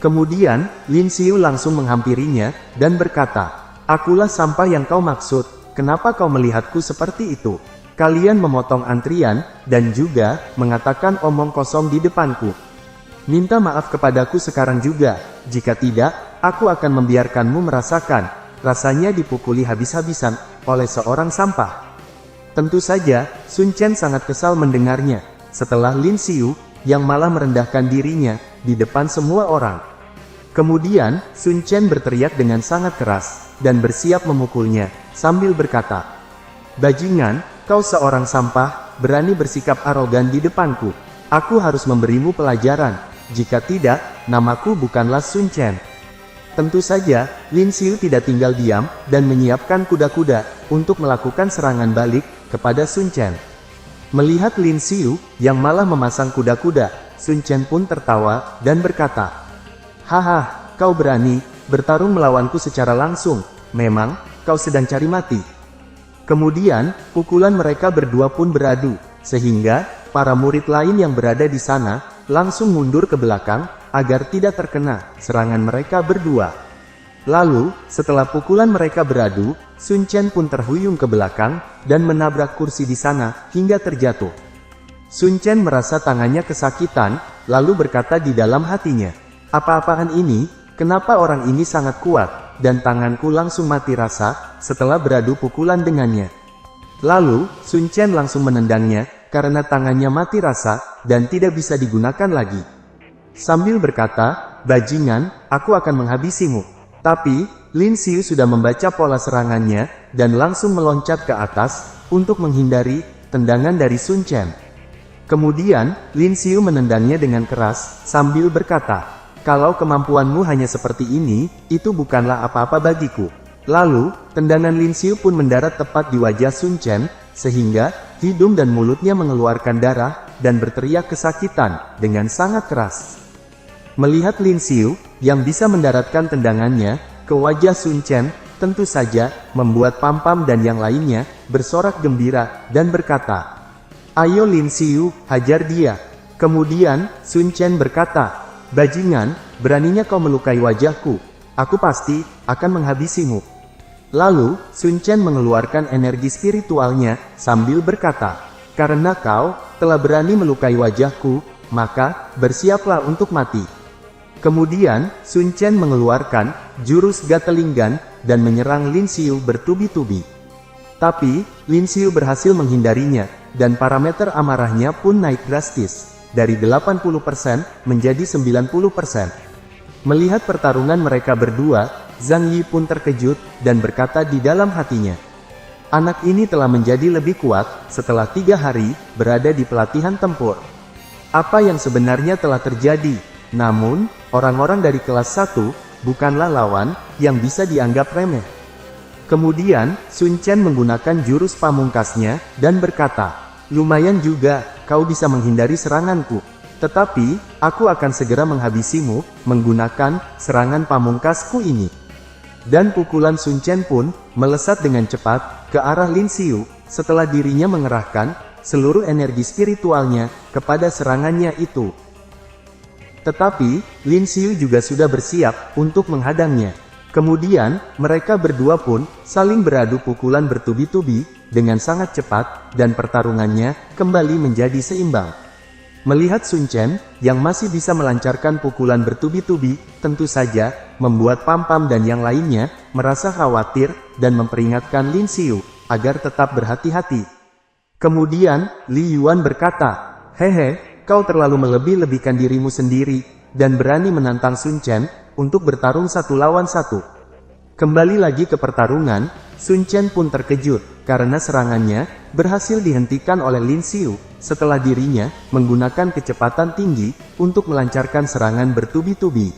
Kemudian, Lin Xiu langsung menghampirinya, dan berkata, akulah sampah yang kau maksud, kenapa kau melihatku seperti itu? Kalian memotong antrian, dan juga, mengatakan omong kosong di depanku. Minta maaf kepadaku sekarang juga, jika tidak, aku akan membiarkanmu merasakan, rasanya dipukuli habis-habisan, oleh seorang sampah. Tentu saja, Sun Chen sangat kesal mendengarnya, setelah Lin Xiu, yang malah merendahkan dirinya, di depan semua orang. Kemudian, Sun Chen berteriak dengan sangat keras, dan bersiap memukulnya, sambil berkata, bajingan, kau seorang sampah, berani bersikap arogan di depanku. Aku harus memberimu pelajaran, jika tidak, namaku bukanlah Sun Chen. Tentu saja, Lin Xiu tidak tinggal diam, dan menyiapkan kuda-kuda, untuk melakukan serangan balik, kepada Sun Chen. Melihat Lin Xiu, yang malah memasang kuda-kuda, Sun Chen pun tertawa, dan berkata, haha, kau berani, bertarung melawanku secara langsung, memang, kau sedang cari mati. Kemudian, pukulan mereka berdua pun beradu, sehingga, para murid lain yang berada di sana, langsung mundur ke belakang, agar tidak terkena serangan mereka berdua. Lalu, setelah pukulan mereka beradu, Sun Chen pun terhuyung ke belakang, dan menabrak kursi di sana, hingga terjatuh. Sun Chen merasa tangannya kesakitan, lalu berkata di dalam hatinya, apa-apaan ini, kenapa orang ini sangat kuat, dan tanganku langsung mati rasa, setelah beradu pukulan dengannya. Lalu, Sun Chen langsung menendangnya, karena tangannya mati rasa, dan tidak bisa digunakan lagi. Sambil berkata, bajingan, aku akan menghabisimu. Tapi, Lin Xiu sudah membaca pola serangannya, dan langsung meloncat ke atas, untuk menghindari tendangan dari Sun Chen. Kemudian, Lin Xiu menendangnya dengan keras, sambil berkata, kalau kemampuanmu hanya seperti ini, itu bukanlah apa-apa bagiku. Lalu, tendangan Lin Xiu pun mendarat tepat di wajah Sun Chen, sehingga hidung dan mulutnya mengeluarkan darah, dan berteriak kesakitan, dengan sangat keras. Melihat Lin Xiu, yang bisa mendaratkan tendangannya, ke wajah Sun Chen, tentu saja, membuat Pam Pam dan yang lainnya, bersorak gembira, dan berkata, "Ayo Lin Xiu, hajar dia." Kemudian, Sun Chen berkata, "Bajingan, beraninya kau melukai wajahku, aku pasti akan menghabisimu." Lalu, Sun Chen mengeluarkan energi spiritualnya, sambil berkata, "Karena kau telah berani melukai wajahku, maka bersiaplah untuk mati." Kemudian, Sun Chen mengeluarkan jurus Gatling Gun dan menyerang Lin Xiu bertubi-tubi. Tapi, Lin Xiu berhasil menghindarinya, dan parameter amarahnya pun naik drastis, dari 80% menjadi 90%. Melihat pertarungan mereka berdua, Zhang Yi pun terkejut, dan berkata di dalam hatinya, "Anak ini telah menjadi lebih kuat, setelah 3 hari, berada di pelatihan tempur. Apa yang sebenarnya telah terjadi?" Namun, orang-orang dari kelas 1, bukanlah lawan, yang bisa dianggap remeh. Kemudian, Sun Chen menggunakan jurus pamungkasnya, dan berkata, "Lumayan juga, kau bisa menghindari seranganku. Tetapi, aku akan segera menghabisimu, menggunakan serangan pamungkasku ini." Dan pukulan Sun Chen pun, melesat dengan cepat, ke arah Lin Xiu, setelah dirinya mengerahkan seluruh energi spiritualnya, kepada serangannya itu. Tetapi, Lin Xiu juga sudah bersiap, untuk menghadangnya. Kemudian, mereka berdua pun, saling beradu pukulan bertubi-tubi, dengan sangat cepat, dan pertarungannya, kembali menjadi seimbang. Melihat Sun Chen, yang masih bisa melancarkan pukulan bertubi-tubi, tentu saja, membuat Pam Pam dan yang lainnya, merasa khawatir, dan memperingatkan Lin Xiu, agar tetap berhati-hati. Kemudian, Li Yuan berkata, "Hehe, kau terlalu melebih-lebihkan dirimu sendiri, dan berani menantang Sun Chen, untuk bertarung 1 lawan 1. Kembali lagi ke pertarungan, Sun Chen pun terkejut, karena serangannya, berhasil dihentikan oleh Lin Xiu, setelah dirinya, menggunakan kecepatan tinggi, untuk melancarkan serangan bertubi-tubi.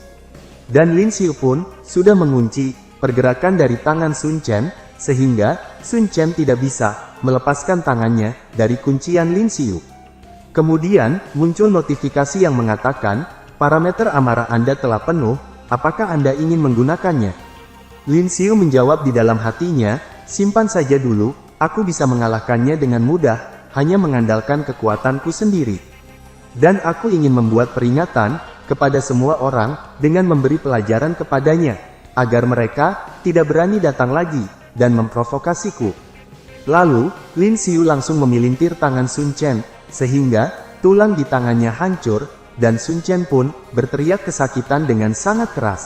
Dan Lin Xiu pun, sudah mengunci, pergerakan dari tangan Sun Chen, sehingga, Sun Chen tidak bisa, melepaskan tangannya, dari kuncian Lin Xiu. Kemudian, muncul notifikasi yang mengatakan, "Parameter amarah Anda telah penuh, apakah Anda ingin menggunakannya?" Lin Xiu menjawab di dalam hatinya, "Simpan saja dulu, aku bisa mengalahkannya dengan mudah, hanya mengandalkan kekuatanku sendiri. Dan aku ingin membuat peringatan, kepada semua orang, dengan memberi pelajaran kepadanya, agar mereka, tidak berani datang lagi, dan memprovokasiku." Lalu, Lin Xiu langsung memilintir tangan Sun Chen, sehingga, tulang di tangannya hancur, dan Sun Chen pun, berteriak kesakitan dengan sangat keras.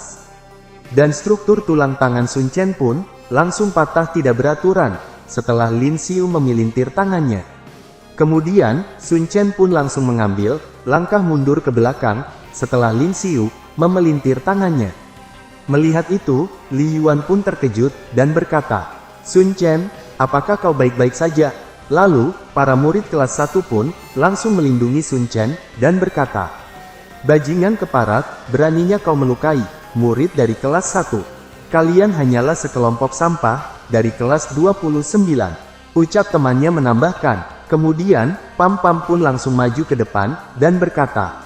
Dan struktur tulang tangan Sun Chen pun, langsung patah tidak beraturan, setelah Lin Xiu memilintir tangannya. Kemudian, Sun Chen pun langsung mengambil langkah mundur ke belakang, setelah Lin Xiu memelintir tangannya. Melihat itu, Li Yuan pun terkejut, dan berkata, "Sun Chen, apakah kau baik-baik saja?" Lalu, para murid kelas 1 pun, langsung melindungi Sun Chen, dan berkata, "Bajingan keparat, beraninya kau melukai murid dari kelas 1. Kalian hanyalah sekelompok sampah, dari kelas 29. Ucap temannya menambahkan. Kemudian, Pam Pam pun langsung maju ke depan, dan berkata,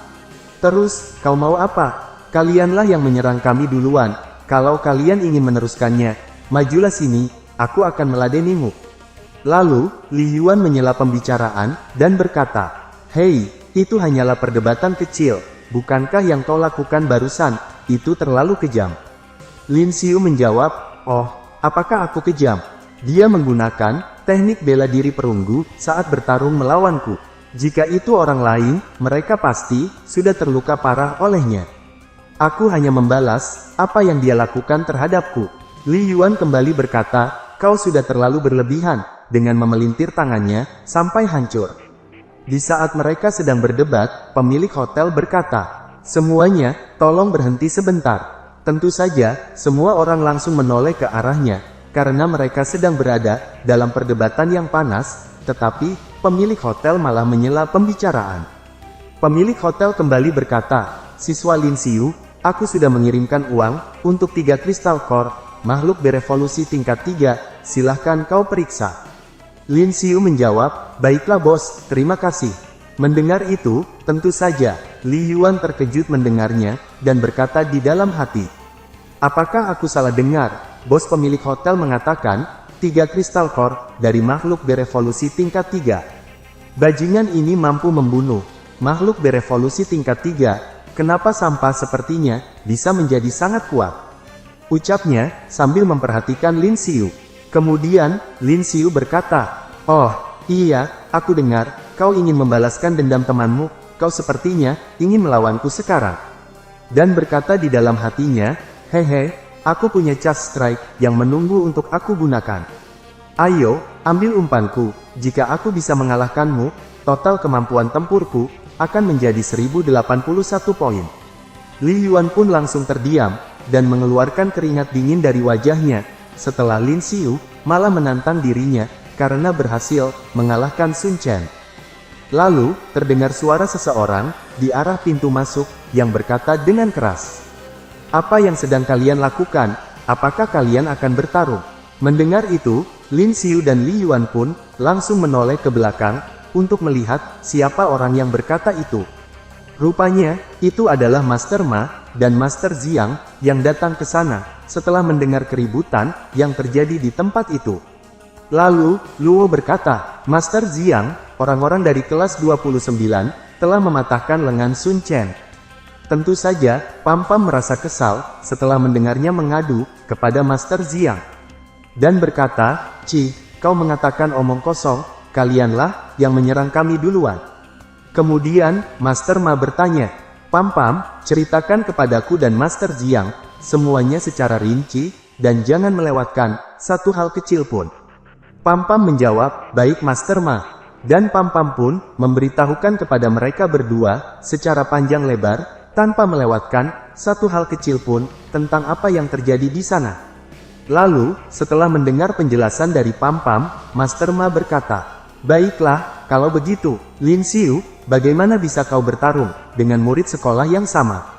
"Terus, kau mau apa? Kalianlah yang menyerang kami duluan. Kalau kalian ingin meneruskannya, majulah sini, aku akan meladenimu." Lalu, Li Yuan menyela pembicaraan, dan berkata, "Hei, itu hanyalah perdebatan kecil, bukankah yang kau lakukan barusan, itu terlalu kejam?" Lin Xiu menjawab, "Oh, apakah aku kejam? Dia menggunakan teknik bela diri perunggu saat bertarung melawanku. Jika itu orang lain, mereka pasti sudah terluka parah olehnya. Aku hanya membalas apa yang dia lakukan terhadapku." Li Yuan kembali berkata, "Kau sudah terlalu berlebihan," dengan memelintir tangannya, sampai hancur. Di saat mereka sedang berdebat, pemilik hotel berkata, "Semuanya, tolong berhenti sebentar." Tentu saja, semua orang langsung menoleh ke arahnya, karena mereka sedang berada dalam perdebatan yang panas, tetapi, pemilik hotel malah menyela pembicaraan. Pemilik hotel kembali berkata, "Siswa Lin Xiu, aku sudah mengirimkan uang, untuk 3 kristal core, makhluk berevolusi tingkat 3, silahkan kau periksa." Lin Xiu menjawab, baiklah bos, terima kasih. Mendengar itu, tentu saja, Li Yuan terkejut mendengarnya, dan berkata di dalam hati. Apakah aku salah dengar? Bos pemilik hotel mengatakan, 3 kristal core, dari makhluk berevolusi tingkat 3. Bajingan ini mampu membunuh. Makhluk berevolusi tingkat 3, kenapa sampah sepertinya, bisa menjadi sangat kuat? Ucapnya, sambil memperhatikan Lin Xiu. Kemudian, Lin Xiu berkata, oh, iya, aku dengar, kau ingin membalaskan dendam temanmu, kau sepertinya, ingin melawanku sekarang. Dan berkata di dalam hatinya, hehe, aku punya Charge Strike, yang menunggu untuk aku gunakan. Ayo, ambil umpanku, jika aku bisa mengalahkanmu, total kemampuan tempurku, akan menjadi 1081 poin. Li Yuan pun langsung terdiam, dan mengeluarkan keringat dingin dari wajahnya, setelah Lin Xiu, malah menantang dirinya, karena berhasil, mengalahkan Sun Chen. Lalu, terdengar suara seseorang, di arah pintu masuk, yang berkata dengan keras. Apa yang sedang kalian lakukan? Apakah kalian akan bertarung? Mendengar itu, Lin Xiu dan Li Yuan pun, langsung menoleh ke belakang, untuk melihat, siapa orang yang berkata itu. Rupanya, itu adalah Master Ma, dan Master Ziyang, yang datang ke sana, setelah mendengar keributan, yang terjadi di tempat itu. Lalu, Luo berkata, Master Ziyang, orang-orang dari kelas 29, telah mematahkan lengan Sun Chen. Tentu saja, Pam Pam merasa kesal, setelah mendengarnya mengadu, kepada Master Ziyang. Dan berkata, Ci, kau mengatakan omong kosong, kalianlah, yang menyerang kami duluan. Kemudian, Master Ma bertanya, Pam Pam, ceritakan kepadaku dan Master Ziyang, semuanya secara rinci, dan jangan melewatkan, satu hal kecil pun. Pam Pam menjawab, baik Master Ma. Dan Pam Pam pun, memberitahukan kepada mereka berdua, secara panjang lebar, tanpa melewatkan, satu hal kecil pun, tentang apa yang terjadi di sana. Lalu, setelah mendengar penjelasan dari Pam Pam, Master Ma berkata, baiklah, kalau begitu, Lin Xiu, bagaimana bisa kau bertarung, dengan murid sekolah yang sama?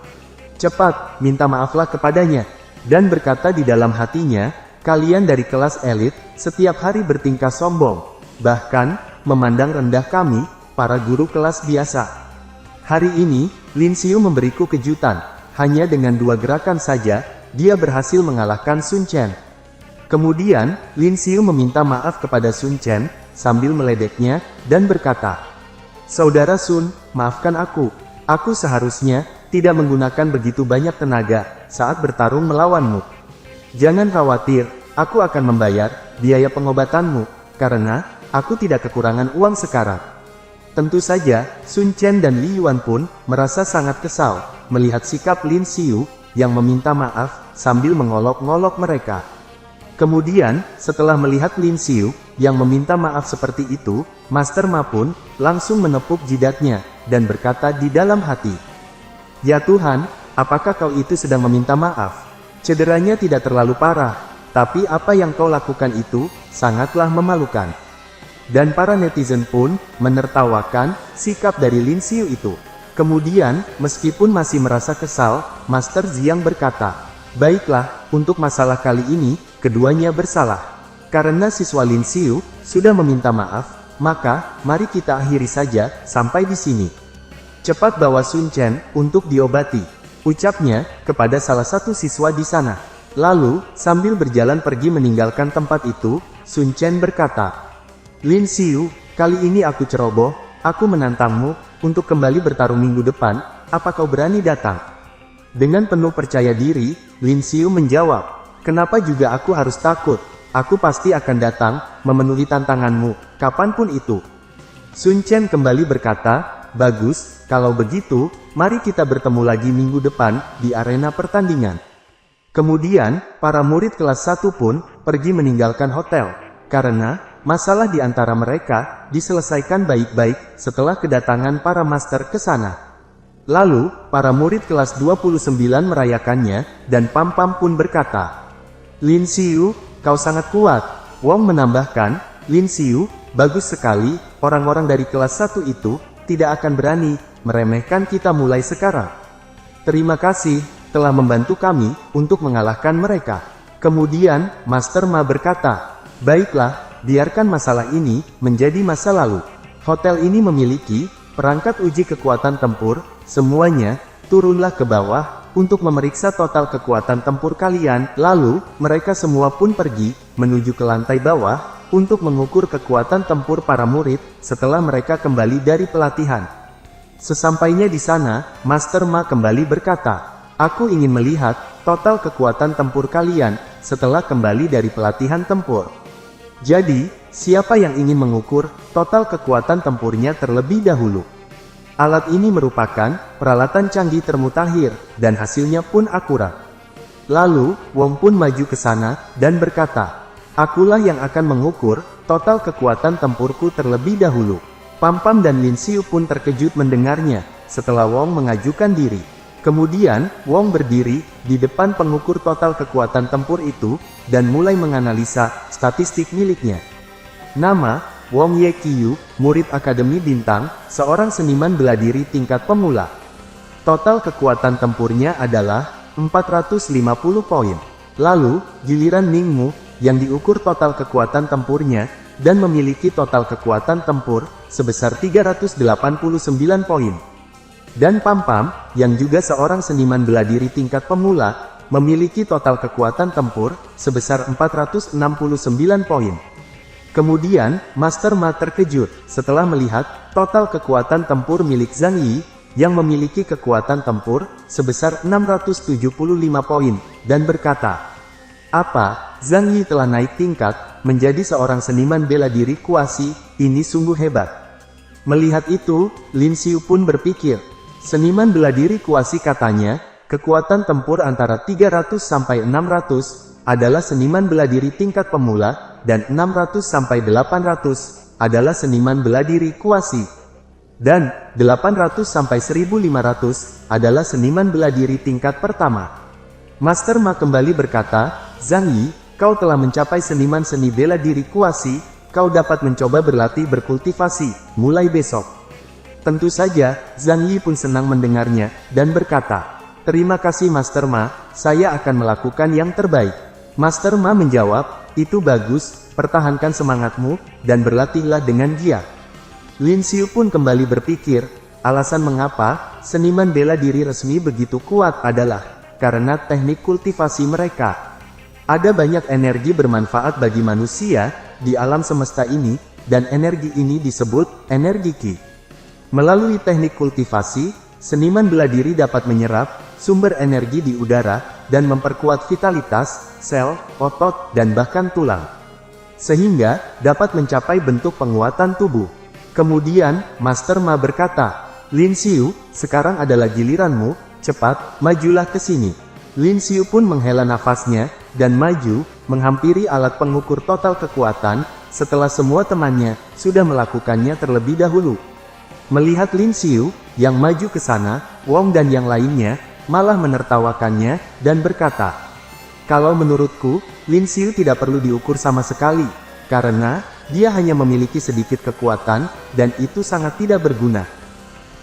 Cepat, minta maaflah kepadanya. Dan berkata di dalam hatinya, kalian dari kelas elit, setiap hari bertingkah sombong. Bahkan, memandang rendah kami, para guru kelas biasa. Hari ini, Lin Xiu memberiku kejutan. Hanya dengan 2 gerakan saja, dia berhasil mengalahkan Sun Chen. Kemudian, Lin Xiu meminta maaf kepada Sun Chen, sambil meledeknya, dan berkata, Saudara Sun, maafkan aku. Aku seharusnya, tidak menggunakan begitu banyak tenaga, saat bertarung melawanmu. Jangan khawatir, aku akan membayar, biaya pengobatanmu, karena, aku tidak kekurangan uang sekarang. Tentu saja, Sun Chen dan Li Yuan pun, merasa sangat kesal, melihat sikap Lin Xiu, yang meminta maaf, sambil mengolok-ngolok mereka. Kemudian, setelah melihat Lin Xiu, yang meminta maaf seperti itu, Master Ma pun, langsung menepuk jidatnya, dan berkata di dalam hati, Ya Tuhan, apakah kau itu sedang meminta maaf? Cederanya tidak terlalu parah, tapi apa yang kau lakukan itu, sangatlah memalukan. Dan para netizen pun, menertawakan, sikap dari Lin Xiu itu. Kemudian, meskipun masih merasa kesal, Master Ziyang berkata, baiklah, untuk masalah kali ini, keduanya bersalah. Karena siswa Lin Xiu, sudah meminta maaf, maka, mari kita akhiri saja, sampai di sini. Cepat bawa Sun Chen, untuk diobati. Ucapnya, kepada salah satu siswa di sana. Lalu, sambil berjalan pergi meninggalkan tempat itu, Sun Chen berkata, Lin Xiu, kali ini aku ceroboh, aku menantangmu, untuk kembali bertarung minggu depan, apa kau berani datang? Dengan penuh percaya diri, Lin Xiu menjawab, kenapa juga aku harus takut? Aku pasti akan datang, memenuhi tantanganmu, kapanpun itu. Sun Chen kembali berkata, bagus, kalau begitu, mari kita bertemu lagi minggu depan, di arena pertandingan. Kemudian, para murid kelas 1 pun, pergi meninggalkan hotel. Karena, masalah di antara mereka, diselesaikan baik-baik, setelah kedatangan para master ke sana. Lalu, para murid kelas 29 merayakannya, dan Pam Pam pun berkata, Lin Xiu, kau sangat kuat. Wong menambahkan, Lin Xiu, bagus sekali, orang-orang dari kelas 1 itu, tidak akan berani, meremehkan kita mulai sekarang. Terima kasih, telah membantu kami, untuk mengalahkan mereka. Kemudian, Master Ma berkata, baiklah, biarkan masalah ini menjadi masa lalu. Hotel ini memiliki perangkat uji kekuatan tempur, semuanya, turunlah ke bawah, untuk memeriksa total kekuatan tempur kalian. Lalu, mereka semua pun pergi, menuju ke lantai bawah, untuk mengukur kekuatan tempur para murid, setelah mereka kembali dari pelatihan. Sesampainya di sana, Master Ma kembali berkata, "Aku ingin melihat total kekuatan tempur kalian setelah kembali dari pelatihan tempur. Jadi, siapa yang ingin mengukur total kekuatan tempurnya terlebih dahulu?" Alat ini merupakan peralatan canggih termutakhir, dan hasilnya pun akurat. Lalu, Wong pun maju ke sana, dan berkata, "Akulah yang akan mengukur total kekuatan tempurku terlebih dahulu." Pam Pam dan Lin Xiu pun terkejut mendengarnya, setelah Wong mengajukan diri. Kemudian, Wong berdiri di depan pengukur total kekuatan tempur itu, dan mulai menganalisa statistik miliknya. Nama, Wong Ye Qiu, murid Akademi Bintang, seorang seniman bela diri tingkat pemula. Total kekuatan tempurnya adalah 450 poin. Lalu, giliran Ning Mu, yang diukur total kekuatan tempurnya, dan memiliki total kekuatan tempur, sebesar 389 poin. Dan Pam Pam, yang juga seorang seniman bela diri tingkat pemula, memiliki total kekuatan tempur, sebesar 469 poin. Kemudian, Master Ma terkejut, setelah melihat total kekuatan tempur milik Zhang Yi, yang memiliki kekuatan tempur, sebesar 675 poin, dan berkata, "Apa, Zhang Yi telah naik tingkat, menjadi seorang seniman bela diri kuasi, ini sungguh hebat." Melihat itu, Lin Xiu pun berpikir, seniman bela diri kuasi katanya, kekuatan tempur antara 300 sampai 600, adalah seniman bela diri tingkat pemula, dan 600 sampai 800, adalah seniman bela diri kuasi. Dan, 800 sampai 1500, adalah seniman bela diri tingkat pertama. Master Ma kembali berkata, "Zhang Yi, kau telah mencapai seniman seni bela diri kuasi, kau dapat mencoba berlatih berkultivasi, mulai besok." Tentu saja, Zhang Yi pun senang mendengarnya, dan berkata, "Terima kasih Master Ma, saya akan melakukan yang terbaik." Master Ma menjawab, "Itu bagus, pertahankan semangatmu, dan berlatihlah dengan giat." Lin Xiu pun kembali berpikir, alasan mengapa seniman bela diri resmi begitu kuat adalah karena teknik kultivasi mereka. Ada banyak energi bermanfaat bagi manusia di alam semesta ini, dan energi ini disebut energi Qi. Melalui teknik kultivasi, seniman bela diri dapat menyerap sumber energi di udara, dan memperkuat vitalitas, sel, otot, dan bahkan tulang. Sehingga, dapat mencapai bentuk penguatan tubuh. Kemudian, Master Ma berkata, "Lin Xiu, sekarang adalah giliranmu, cepat, majulah ke sini." Lin Xiu pun menghela nafasnya, dan maju, menghampiri alat pengukur total kekuatan, setelah semua temannya sudah melakukannya terlebih dahulu. Melihat Lin Xiu, yang maju ke sana, Wong dan yang lainnya, malah menertawakannya, dan berkata, "Kalau menurutku, Lin Xiu tidak perlu diukur sama sekali, karena dia hanya memiliki sedikit kekuatan, dan itu sangat tidak berguna."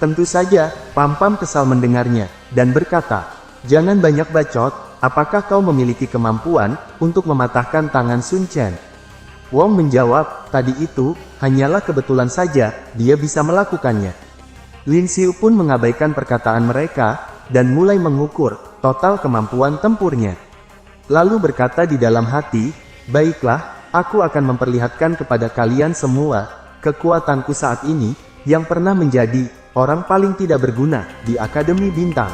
Tentu saja, Pam Pam kesal mendengarnya, dan berkata, "Jangan banyak bacot, apakah kau memiliki kemampuan untuk mematahkan tangan Sun Chen?" Wong menjawab, "Tadi itu, hanyalah kebetulan saja, dia bisa melakukannya." Lin Xiu pun mengabaikan perkataan mereka, dan mulai mengukur total kemampuan tempurnya. Lalu berkata di dalam hati, "Baiklah, aku akan memperlihatkan kepada kalian semua, kekuatanku saat ini, yang pernah menjadi orang paling tidak berguna di Akademi Bintang."